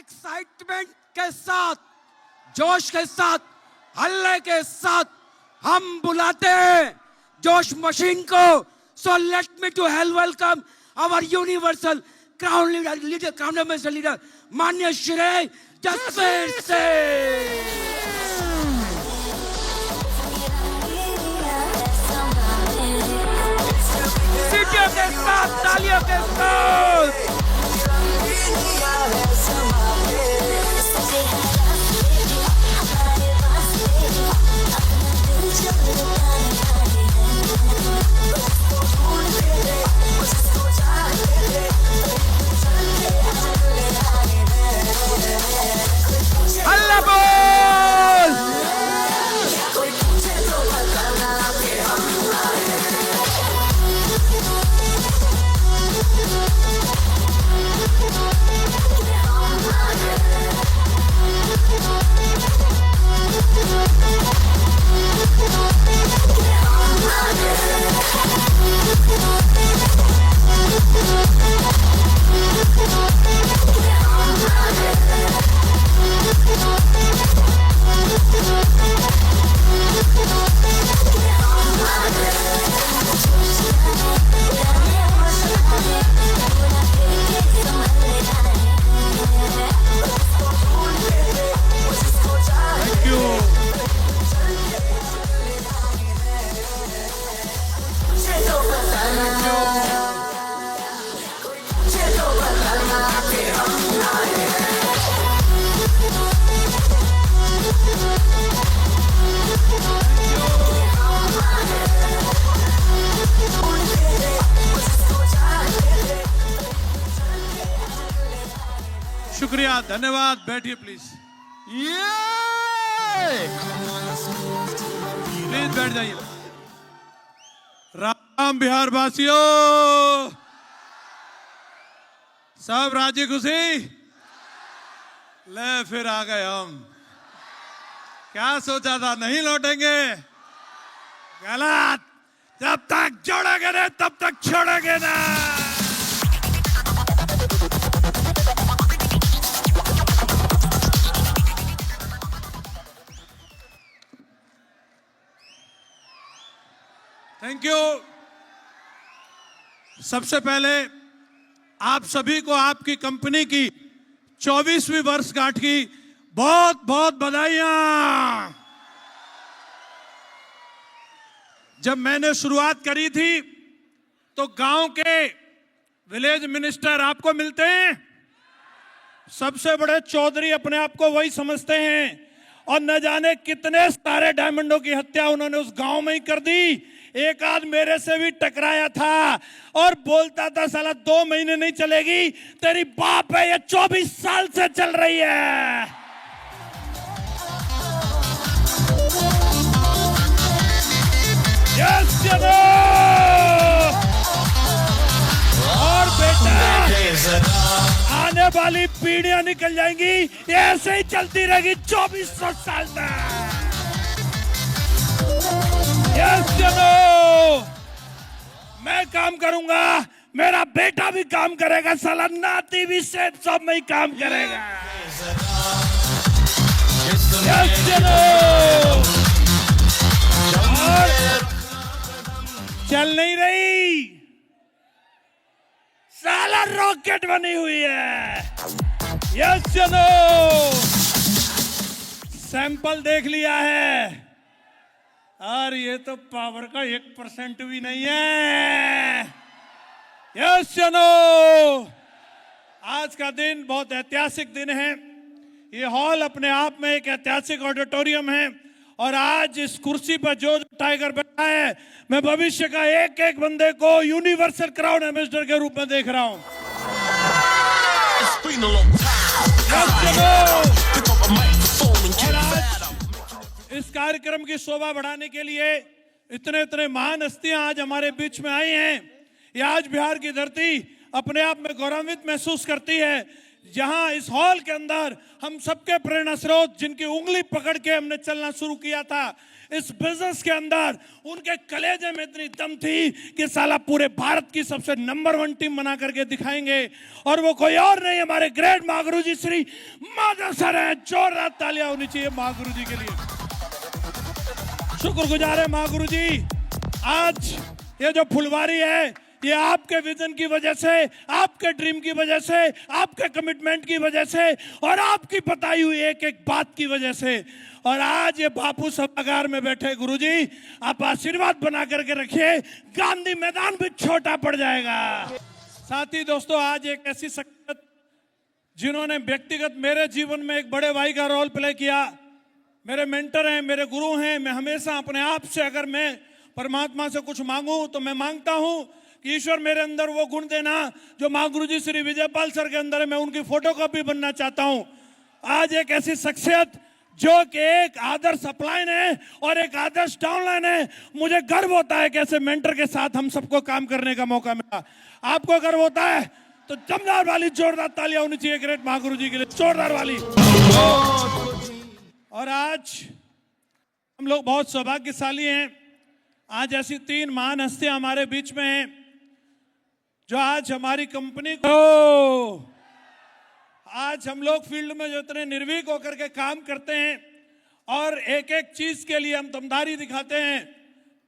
Excitement के साथ, जोश के साथ, हल्ले के साथ हम बुलाते हैं जोश मशीन को. So let me to hell welcome our universal crown leader, crown minister leader, माननीय श्री जसवीर सिंह. सीटियों के साथ, तालियों के साथ. हल्ला बोल. शुक्रिया, धन्यवाद. बैठिए प्लीज. प्लीज बैठ जाइए. राम बिहार वासियों, सब राजी खुशी. ले फिर आ गए हम. क्या सोचा था नहीं लौटेंगे? गलत. जब तक जोड़ेंगे ना तब तक छोड़ेंगे ना. Thank you. सबसे पहले आप सभी को आपकी कंपनी की 24वीं वर्षगांठ की बहुत बहुत बधाइयां. जब मैंने शुरुआत करी थी तो गांव के विलेज मिनिस्टर आपको मिलते हैं. सबसे बड़े चौधरी अपने आप को वही समझते हैं और न जाने कितने सारे डायमंडों की हत्या उन्होंने उस गांव में ही कर दी. एक आध मेरे से भी टकराया था और बोलता था साला 2 महीने नहीं चलेगी, तेरी बाप है ये 24 साल से चल रही है. यस चलो. और बेटा आने वाली पीढ़ियां निकल जाएंगी, ऐसे ही चलती रहेगी 2400 साल में. यस चलो. मैं काम करूंगा, मेरा बेटा भी काम करेगा, साला नाती भी सेठ सब में ही काम करेगा. यस चलो. और चल नहीं रही, साला रॉकेट बनी हुई है. यस चलो. सैंपल देख लिया है और ये तो पावर का 1% भी नहीं है. यस चलो. आज का दिन बहुत ऐतिहासिक दिन है. ये हॉल अपने आप में एक ऐतिहासिक ऑडिटोरियम है और आज इस कुर्सी पर जो टाइगर बैठा है, मैं भविष्य का एक एक बंदे को यूनिवर्सल क्राउन एम्बेसडर के रूप में देख रहा हूं. इस कार्यक्रम की शोभा बढ़ाने के लिए इतने इतने महान हस्तियां आज हमारे बीच में आई हैं. ये आज बिहार की धरती अपने आप में गौरवान्वित महसूस करती है जहां इस हॉल के अंदर हम सबके प्रेरणा स्रोत जिनकी उंगली पकड़ के हमने चलना शुरू किया था, इस बिजनेस के अंदर उनके कलेजे में इतनी दम थी कि साला पूरे भारत की सबसे नंबर 1 टीम बना करके दिखाएंगे। और वो कोई और नहीं, हमारे ग्रेट महागुरु जी श्री माधव सर है। जोरदार तालियां होनी चाहिए महागुरु जी के लिए। शुक्रगुजार है महागुरु जी। आज ये जो फुलवारी है, ये आपके विजन की वजह से, आपके ड्रीम की वजह से, आपके कमिटमेंट की वजह से और आपकी बताई हुई एक एक बात की वजह से। और आज ये बापू सभागार में बैठे गुरुजी, आप आशीर्वाद बना करके रखिए, गांधी मैदान भी छोटा पड़ जाएगा। साथी दोस्तों, आज एक ऐसी शख्सियत जिन्होंने व्यक्तिगत मेरे जीवन में एक बड़े भाई का रोल प्ले किया, मेरे मेंटर हैं, मेरे गुरु हैं। मैं हमेशा अपने आप से अगर मैं परमात्मा से कुछ मांगूं तो मैं मांगता हूं कि ईश्वर मेरे अंदर वो गुण देना जो महागुरु जी श्री विजयपाल सर के अंदर है। मैं उनकी फोटोकॉपी बनना चाहता हूं। आज एक ऐसी शख्सियत जो कि एक आदर्श अपलाइन है और एक आदर्श डाउनलाइन है। मुझे गर्व होता है कि ऐसे मेंटर के साथ हम सबको काम करने का मौका मिला। आपको गर्व होता है तो दमदार वाली जोरदार तालियां होनी चाहिए ग्रेट महागुरु जी के लिए, जोरदार वाली। और आज हम लोग बहुत सौभाग्यशाली हैं, आज ऐसी 3 महान हस्तियां हमारे बीच में हैं जो आज हमारी कंपनी को, आज हम लोग फील्ड में जो इतने निर्भीक होकर के काम करते हैं और एक एक चीज के लिए हम दमदारी दिखाते हैं,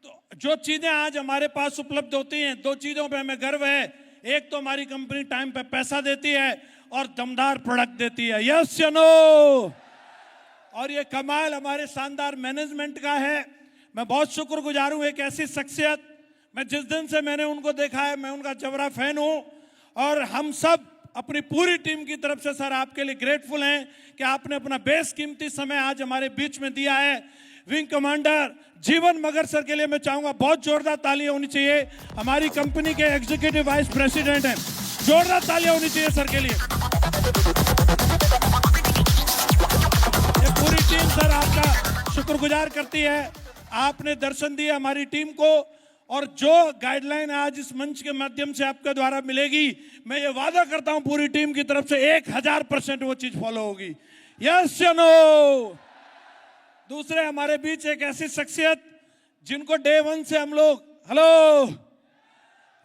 तो जो चीजें आज हमारे पास उपलब्ध होती हैं, 2 चीजों पे हमें गर्व है। एक तो हमारी कंपनी टाइम पे पैसा देती है और दमदार प्रोडक्ट देती है, यस या नो। और ये कमाल हमारे शानदार मैनेजमेंट का है। मैं बहुत शुक्रगुजार हूं एक ऐसी शख्सियत, मैं जिस दिन से मैंने उनको देखा है मैं उनका जबरा फैन हूं। और हम सब अपनी पूरी टीम की तरफ से सर आपके लिए ग्रेटफुल हैं कि आपने अपना बेशकीमती समय आज हमारे बीच में दिया है। विंग कमांडर जीवन मगर सर के लिए मैं चाहूंगा बहुत जोरदार तालियां होनी चाहिए। हमारी कंपनी के एग्जीक्यूटिव वाइस प्रेसिडेंट हैं, जोरदार तालियां होनी चाहिए सर के लिए। ये पूरी टीम सर आपका शुक्रगुजार करती है। आपने दर्शन दिए हमारी टीम को और जो गाइडलाइन आज इस मंच के माध्यम से आपके द्वारा मिलेगी, मैं ये वादा करता हूं पूरी टीम की तरफ से 1000% वो चीज फॉलो होगी, यस या नो। दूसरे हमारे बीच एक ऐसी शख्सियत जिनको डे 1 से हम लोग, हेलो,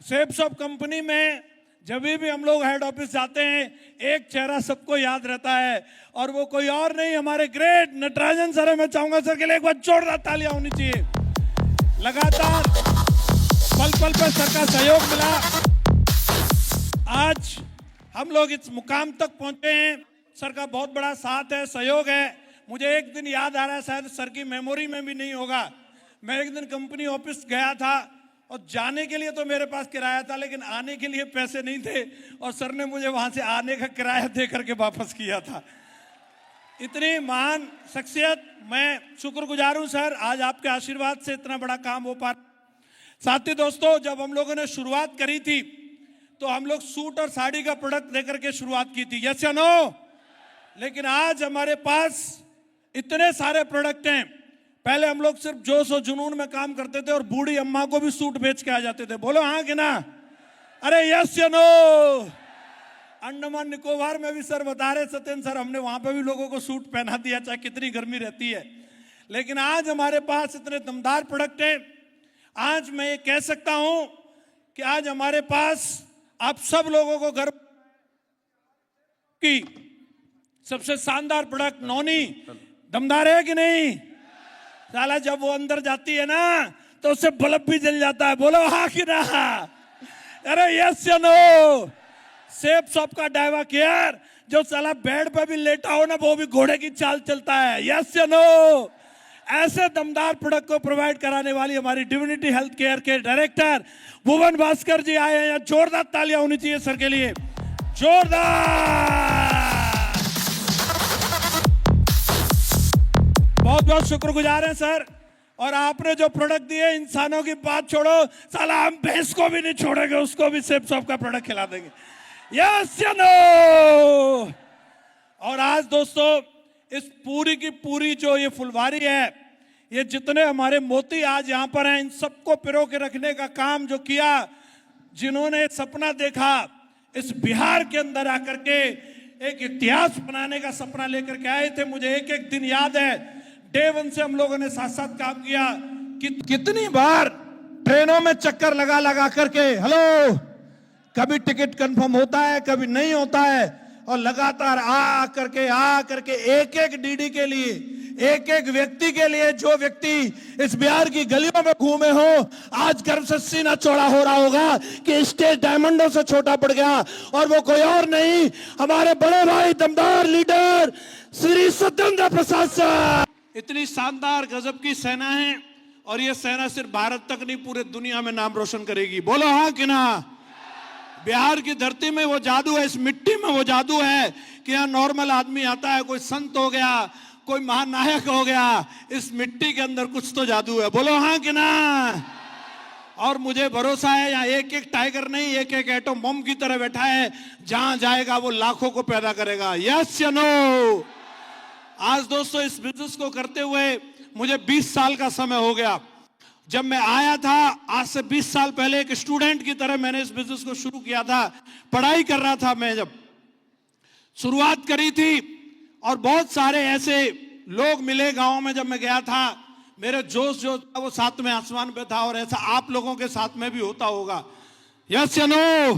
सेप्स ऑफ कंपनी में जब भी हम लोग हेड ऑफिस जाते हैं एक चेहरा सबको याद रहता है और वो कोई और नहीं हमारे ग्रेट नटराजन सर है। मैं चाहूंगा सर के लिए एक बार जोरदार तालियां होनी चाहिए। लगातार पल पल पर सर का सहयोग मिला, आज हम लोग इस मुकाम तक पहुंचे हैं। सर का बहुत बड़ा साथ है, सहयोग है। मुझे एक दिन याद आ रहा है, शायद सर की मेमोरी में भी नहीं होगा, मैं एक दिन कंपनी ऑफिस गया था और जाने के लिए तो मेरे पास किराया था लेकिन आने के लिए पैसे नहीं थे और सर ने मुझे वहां से आने का किराया दे करके वापस किया था। इतनी महान शख्सियत, मैं शुक्रगुजार हूं सर, आज आपके आशीर्वाद से इतना बड़ा काम हो पा। साथी दोस्तों, जब हम लोगों ने शुरुआत करी थी तो हम लोग सूट और साड़ी का प्रोडक्ट देकर के शुरुआत की थी, यस या नो। लेकिन आज हमारे पास इतने सारे प्रोडक्ट हैं। पहले हम लोग सिर्फ जोश और जुनून में काम करते थे और बूढ़ी अम्मा को भी सूट बेच के आ जाते थे, बोलो हाँ कि ना, अरे यस या नो। अंडमान निकोबार में भी सर बता रहे सत्येंद्र सर, हमने वहां पे भी लोगों को सूट पहना दिया चाहे कितनी गर्मी रहती है। लेकिन आज हमारे पास इतने दमदार प्रोडक्ट हैं। आज मैं ये कह सकता हूं कि आज हमारे पास आप सब लोगों को गर्व की सबसे शानदार प्रोडक्ट नौनी दमदार है कि नहीं। साला जब वो अंदर जाती है ना तो उससे बल्ब भी जल जाता है, बोलो हाँ कि ना, अरे यस या नो। सेप शॉप का डाइवा केयर जो साला बेड पे भी लेटा हो ना वो भी घोड़े की चाल चलता है, यस या नो। ऐसे दमदार प्रोडक्ट को प्रोवाइड कराने वाली हमारी डिविनिटी हेल्थ केयर के डायरेक्टर भुवन भास्कर जी आए हैं, जोरदार तालियां होनी चाहिए सर के लिए, जोरदार। बहुत बहुत शुक्रगुजार हैं सर। और आपने जो प्रोडक्ट दिए, इंसानों की बात छोड़ो, साला हम भैंस को भी नहीं छोड़ेंगे, उसको भी सेप शॉप का प्रोडक्ट खिला देंगे, यस या नो। और आज दोस्तों इस पूरी की पूरी जो ये फुलवारी है, ये जितने हमारे मोती आज यहाँ पर हैं, इन सबको पिरो के रखने का काम जो किया, जिन्होंने सपना देखा इस बिहार के अंदर आकर के एक इतिहास बनाने का सपना लेकर के आए थे। मुझे एक एक दिन याद है, डे वन से हम लोगों ने साथ साथ काम किया कि कितनी बार ट्रेनों में चक्कर लगा लगा करके, हेलो, कभी टिकट कंफर्म होता है, कभी नहीं होता है, और लगातार आ करके एक एक डीडी के लिए, एक एक व्यक्ति के लिए, जो व्यक्ति इस बिहार की गलियों में घूमे हो, आज गर्व से सीना चौड़ा हो रहा होगा कि स्टेज डायमंडों से छोटा पड़ गया, और वो कोई और नहीं, हमारे बड़े भाई दमदार लीडर श्री सत्येंद्र प्रसाद साहब। इतनी शानदार गजब की सेना है, और ये सेना सिर्फ भारत तक नहीं, पूरे दुनिया में नाम रोशन करेगी। बोलो हाँ कि ना। बिहार की धरती में वो जादू है, इस मिट्टी में वो जादू है कि यहाँ नॉर्मल आदमी आता है, कोई संत हो गया, कोई महानायक हो गया, इस मिट्टी के अंदर कुछ तो जादू है। बोलो हाँ कि ना। और मुझे भरोसा है यहाँ एक एक टाइगर नहीं, एक एक एटम बम की तरह बैठा है, जहां जाएगा वो लाखों को पैदा करेगा। यस या नो। आज दोस्तों, इस बिजनेस को करते हुए मुझे 20 साल का समय हो गया। जब मैं आया था आज से 20 साल पहले, एक स्टूडेंट की तरह मैंने इस बिजनेस को शुरू किया था। पढ़ाई कर रहा था मैं, जब शुरुआत करी थी, और बहुत सारे ऐसे लोग मिले गांव में। जब मैं गया था, मेरे जोश जो था वो साथ में आसमान पे था, और ऐसा आप लोगों के साथ में भी होता होगा। यस या नो।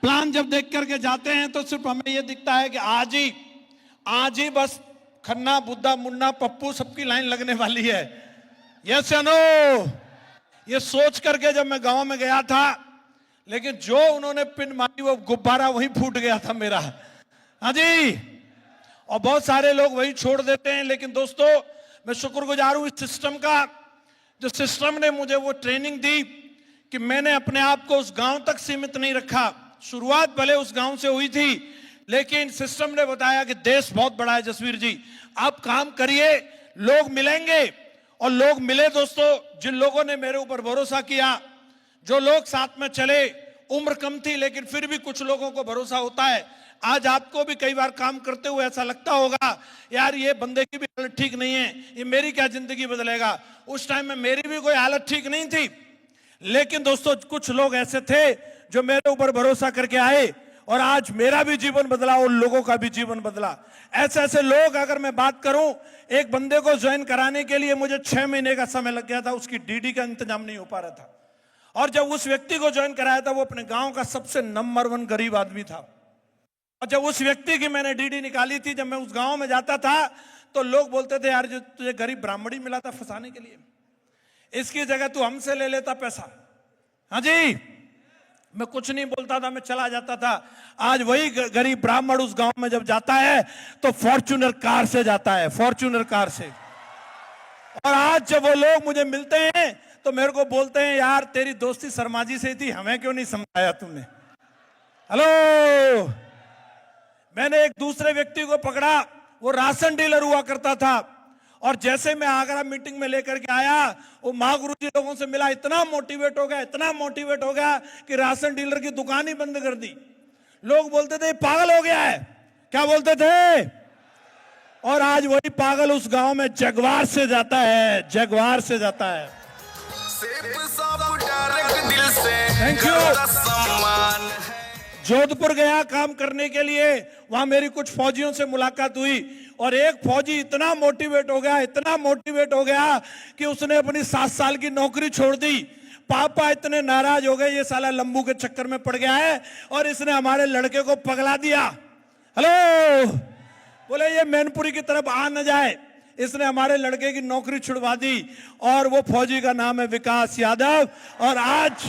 प्लान जब देख करके जाते हैं तो सिर्फ हमें ये दिखता है कि आज ही बस खन्ना, बुद्धा, मुन्ना, पप्पू सबकी लाइन लगने वाली है। यस या नो। ये सोच करके जब मैं गांव में गया था, लेकिन जो उन्होंने पिन मारी वो गुब्बारा वहीं फूट गया था मेरा। हाँ जी। और बहुत सारे लोग वही छोड़ देते हैं। लेकिन दोस्तों, मैं शुक्रगुजार हूं इस सिस्टम का, जो सिस्टम ने मुझे वो ट्रेनिंग दी कि मैंने अपने आप को उस गांव तक सीमित नहीं रखा। शुरुआत भले उस गांव से हुई थी, लेकिन सिस्टम ने बताया कि देश बहुत बड़ा है जसवीर जी, आप काम करिए, लोग मिलेंगे। और लोग मिले दोस्तों, जिन लोगों ने मेरे ऊपर भरोसा किया, जो लोग साथ में चले। उम्र कम थी, लेकिन फिर भी कुछ लोगों को भरोसा होता है। आज आपको भी कई बार काम करते हुए ऐसा लगता होगा, यार ये बंदे की भी हालत ठीक नहीं है, ये मेरी क्या जिंदगी बदलेगा। उस टाइम में मेरी भी कोई हालत ठीक नहीं थी, लेकिन दोस्तों कुछ लोग ऐसे थे जो मेरे ऊपर भरोसा करके आए, और आज मेरा भी जीवन बदला, और लोगों का भी जीवन बदला। ऐसे ऐसे लोग, अगर मैं बात करूं, एक बंदे को ज्वाइन कराने के लिए मुझे 6 महीने का समय लग गया था, उसकी डीडी का इंतजाम नहीं हो पा रहा था। और जब उस व्यक्ति को ज्वाइन कराया था, वो अपने गांव का सबसे नंबर 1 गरीब आदमी था। और जब उस व्यक्ति की मैंने डीडी निकाली थी, जब मैं उस गांव में जाता था, तो लोग बोलते थे, यार जो तुझे गरीब ब्राह्मण ही मिला था फंसाने के लिए, इसकी जगह तू हमसे ले लेता पैसा। हाँ जी। मैं कुछ नहीं बोलता था, मैं चला जाता था। आज वही गरीब ब्राह्मण उस गांव में जब जाता है तो फॉर्च्यूनर कार से जाता है, फॉर्च्यूनर कार से। और आज जब वो लोग मुझे मिलते हैं तो मेरे को बोलते हैं, यार तेरी दोस्ती शर्मा जी से थी, हमें क्यों नहीं समझाया तुमने। हेलो। मैंने एक दूसरे व्यक्ति को पकड़ा, वो राशन डीलर हुआ करता था, और जैसे मैं आगरा मीटिंग में लेकर के आया, वो महागुरु जी लोगों से मिला, इतना मोटिवेट हो गया, इतना मोटिवेट हो गया कि राशन डीलर की दुकान ही बंद कर दी। लोग बोलते थे पागल हो गया है, क्या बोलते थे। और आज वही पागल उस गांव में जगवार से जाता है, जगवार से जाता है। Thank you. जोधपुर गया काम करने के लिए, वहां मेरी कुछ फौजियों से मुलाकात हुई, और एक फौजी इतना मोटिवेट हो गया, इतना मोटिवेट हो गया कि उसने अपनी 7 साल की नौकरी छोड़ दी। पापा इतने नाराज हो गए, ये साला लंबू के चक्कर में पड़ गया है, और इसने हमारे लड़के को पगला दिया। हेलो। बोले ये मैनपुरी की तरफ आ न जाए, इसने हमारे लड़के की नौकरी छुड़वा दी। और वो फौजी का नाम है विकास यादव। और आज,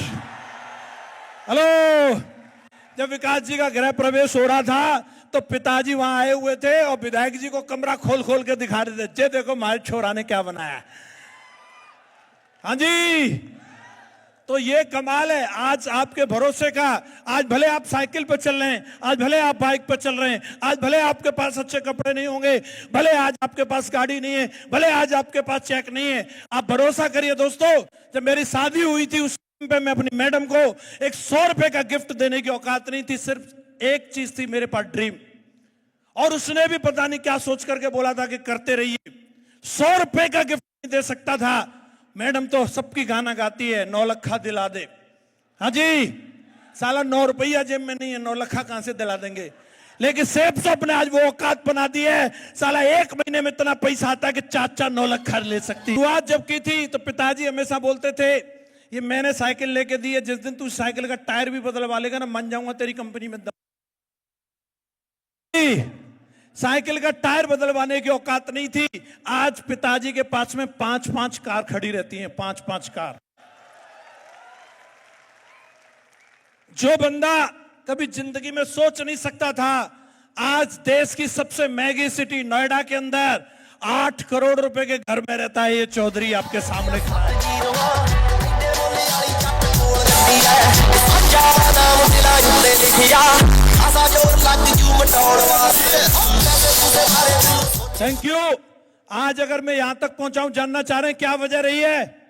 हेलो, जब विकास जी का गृह प्रवेश हो रहा था तो पिताजी वहां आए हुए थे, और विधायक जी को कमरा खोल खोल के दिखा रहे थे, जे देखो हमारे छोरा ने क्या बनाया। हाँ जी। तो ये कमाल है आज आपके भरोसे का। आज भले आप साइकिल पर चल रहे हैं, आज भले आप बाइक पर चल रहे हैं, आज भले आपके पास अच्छे कपड़े नहीं होंगे, भले आज आपके पास गाड़ी नहीं है, भले आज आपके पास चेक नहीं है, आप भरोसा करिए दोस्तों। जब मेरी शादी हुई थी उस पे मैं अपनी मैडम को एक 100 रुपए का गिफ्ट देने की औकात नहीं थी, सिर्फ एक चीज थी मेरे पास, ड्रीम। और उसने भी पता नहीं क्या सोच करके बोला था कि करते रहिए। 100 रुपए का गिफ्ट नहीं दे सकता था। मैडम तो सबकी गाना गाती है, 9 लखा दिला दे। हाँ जी। साला 9 रुपया जेब में नहीं है, 9 लखा कहां से दिला देंगे। लेकिन सेब साहब ने आज वो औकात बना दी है, साला 1 महीने में इतना पैसा आता है कि 4-4 9 लाख खरीद ले सकती। शुरुआत जब की थी तो पिताजी हमेशा बोलते थे, ये मैंने साइकिल लेके दी है, जिस दिन तू साइकिल का टायर भी बदलवा लेगा ना, मान जाऊंगा तेरी कंपनी में। साइकिल का टायर बदलवाने की औकात नहीं थी। आज पिताजी के पास में 5-5 कार खड़ी रहती हैं, 5-5 कार। जो बंदा कभी जिंदगी में सोच नहीं सकता था, आज देश की सबसे महंगी सिटी नोएडा के अंदर 8 करोड़ रुपए के घर में रहता है। ये चौधरी आपके सामने खड़ा है। Thank you. आज अगर मैं यहां तक पहुंचा हूं, जानना चाह रहे हैं क्या वजह रही है?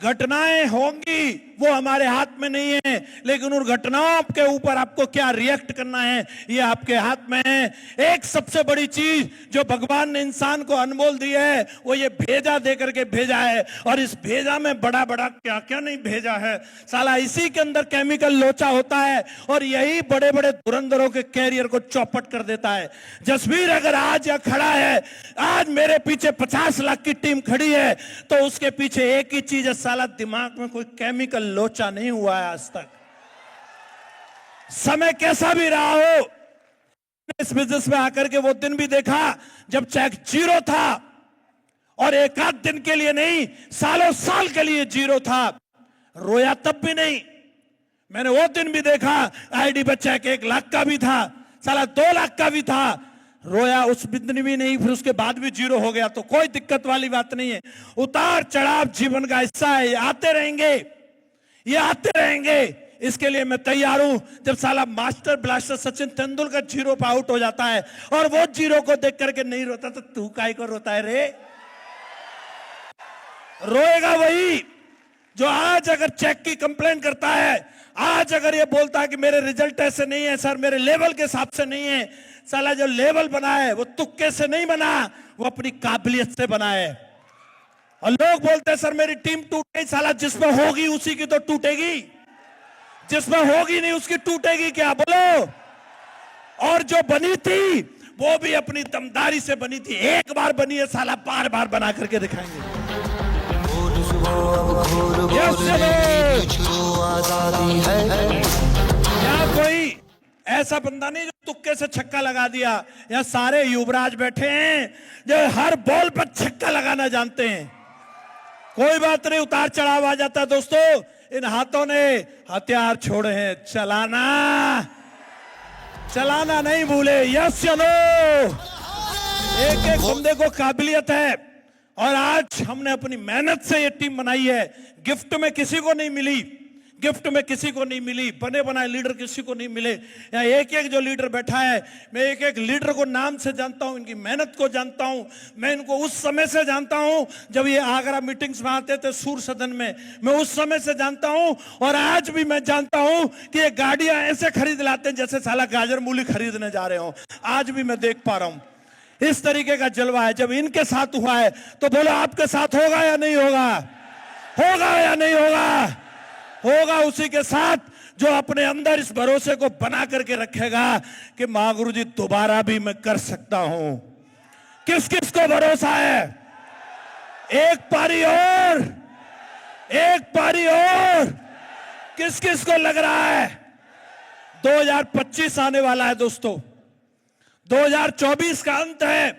घटनाएं होंगी, वो हमारे हाथ में नहीं है, लेकिन उन घटनाओं के ऊपर आपको क्या रिएक्ट करना है, ये आपके हाथ में है। एक सबसे बड़ी चीज जो भगवान ने इंसान को अनमोल दी है, वो ये भेजा दे करके भेजा है। और इस भेजा में बड़ा बड़ा क्या क्या नहीं भेजा है, साला इसी के अंदर केमिकल लोचा होता है, और यही बड़े बड़े धुरंधरों के कैरियर को चौपट कर देता है। जसवीर अगर आज यहां खड़ा है, आज मेरे पीछे 50 लाख की टीम खड़ी है, तो उसके पीछे एक ही चीज है, साला दिमाग में कोई केमिकल लोचा नहीं हुआ है आज तक। समय कैसा भी रहा हो, इस बिजनेस में आकर के वो दिन भी देखा जब चेक 0 था, और एक आध दिन के लिए नहीं, सालों साल के लिए 0 था। रोया तब भी नहीं। मैंने वो दिन भी देखा आईडी पर चेक 1 लाख का भी था, साला 2 लाख का भी था, रोया उस दिन भी नहीं, फिर उसके बाद भी 0 हो गया, तो कोई दिक्कत वाली बात नहीं है। उतार चढ़ाव जीवन का हिस्सा है, ये आते रहेंगे, ये आते रहेंगे। इसके लिए मैं तैयार हूं। जब साला मास्टर ब्लास्टर सचिन तेंदुलकर 0 पर आउट हो जाता है और वो 0 को देख करके नहीं रोता, तो तू काहे को रोता है रे? रोएगा वही जो आज अगर चेक की कंप्लेन करता है, आज अगर ये बोलता है कि मेरे रिजल्ट ऐसे नहीं है सर, मेरे लेवल के हिसाब से नहीं है। साला जो लेवल बना है वो तुक्के से नहीं बना, वो अपनी काबिलियत से बना है। और लोग बोलते हैं सर मेरी टीम टूट गई, साला जिसमें होगी उसी की तो टूटेगी, जिसमें होगी नहीं उसकी टूटेगी क्या, बोलो? और जो बनी थी वो भी अपनी दमदारी से बनी थी। एक बार बनी है, साला बार बार बना करके दिखाएंगे। क्या कोई ऐसा बंदा नहीं जो तुक्के से छक्का लगा दिया? या सारे युवराज बैठे हैं जो हर बॉल पर छक्का लगाना जानते हैं। कोई बात नहीं, उतार चढ़ाव आ जाता है दोस्तों। इन हाथों ने हथियार छोड़े हैं, चलाना चलाना नहीं भूले। यस या नो? एक एक बंदे को काबिलियत है, और आज हमने अपनी मेहनत से ये टीम बनाई है। गिफ्ट में किसी को नहीं मिली, गिफ्ट में किसी को नहीं मिली, बने बनाए लीडर किसी को नहीं मिले। यहाँ एक एक जो लीडर बैठा है, मैं एक एक लीडर को नाम से जानता हूं, इनकी मेहनत को जानता हूं। मैं इनको उस समय से जानता हूं जब ये आगरा मीटिंग्स में आते थे सूर सदन में, मैं उस समय से जानता हूं। और आज भी मैं जानता हूं कि ये गाड़ियां ऐसे खरीद लाते हैं जैसे साला गाजर मूली खरीदने जा रहे हो। आज भी मैं देख पा रहा हूं इस तरीके का जलवा है। जब इनके साथ हुआ है तो बोलो आपके साथ होगा या नहीं होगा? होगा या नहीं होगा? होगा उसी के साथ जो अपने अंदर इस भरोसे को बना करके रखेगा कि मां गुरु जी दोबारा भी मैं कर सकता हूं। किस किस को भरोसा है? एक पारी और, एक पारी और। किस किस को लग रहा है 2025 आने वाला है दोस्तों? 2024 का अंत है,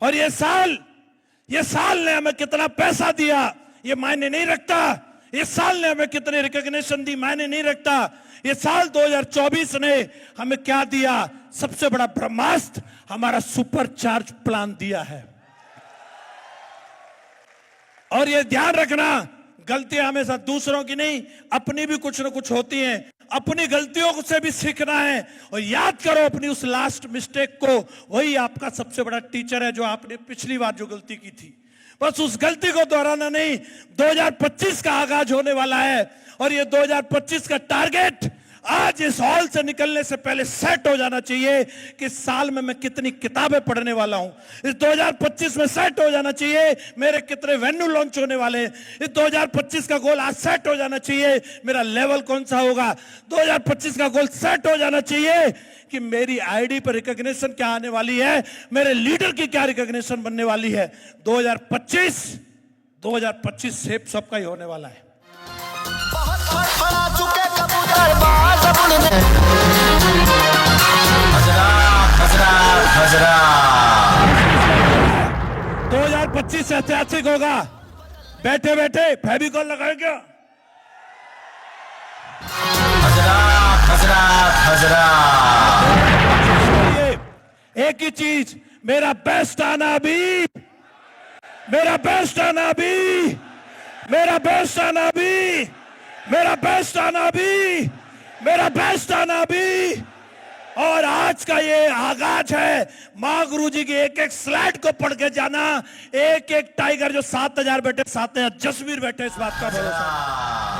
और ये साल ने हमें कितना पैसा दिया ये मायने नहीं रखता। इस साल ने हमें कितने रिकॉग्निशन दी मायने नहीं रखता। ये साल 2024 ने हमें क्या दिया? सबसे बड़ा ब्रह्मास्त्र हमारा सुपर चार्ज प्लान दिया है। और ये ध्यान रखना, गलतियां हमेशा दूसरों की नहीं, अपनी भी कुछ ना कुछ होती हैं। अपनी गलतियों से भी सीखना है, और याद करो अपनी उस लास्ट मिस्टेक को। वही आपका सबसे बड़ा टीचर है जो आपने पिछली बार जो गलती की थी, बस उस गलती को दोहराना नहीं। 2025 का आगाज होने वाला है, और ये 2025 का टारगेट आज इस हॉल से निकलने से पहले सेट हो जाना चाहिए कि साल में मैं कितनी किताबें पढ़ने वाला हूं। इस 2025 में सेट हो जाना चाहिए मेरे कितने वेन्यू लॉन्च होने वाले हैं। इस 2025 का गोल आज सेट हो जाना चाहिए मेरा लेवल कौन सा होगा। 2025 का गोल सेट हो जाना चाहिए कि मेरी आईडी पर रिकॉग्निशन क्या आने वाली है, मेरे लीडर की क्या रिकॉग्निशन बनने वाली है। 2025 सेब सबका ही होने वाला है। बहुत फड़फड़ा चुके कबूतर बाज अबुल में। हजरा हजरा हजरा 2025 ऐतिहासिक होगा। बैठे बैठे फेविकॉल लगाए क्या? हजरा हजरा हजरा एक ही चीज, मेरा बेस्ट आना अभी, मेरा बेस्ट आना अभी, मेरा बेस्ट आना अभी, मेरा बेस्ट आना अभी, मेरा बेस्ट आना अभी। और आज का ये आगाज है। मां गुरु जी की एक एक स्लाइड को पढ़ के जाना। एक एक टाइगर जो 7000 बैठे, 7000 जसवीर बैठे, इस बात का भरोसा।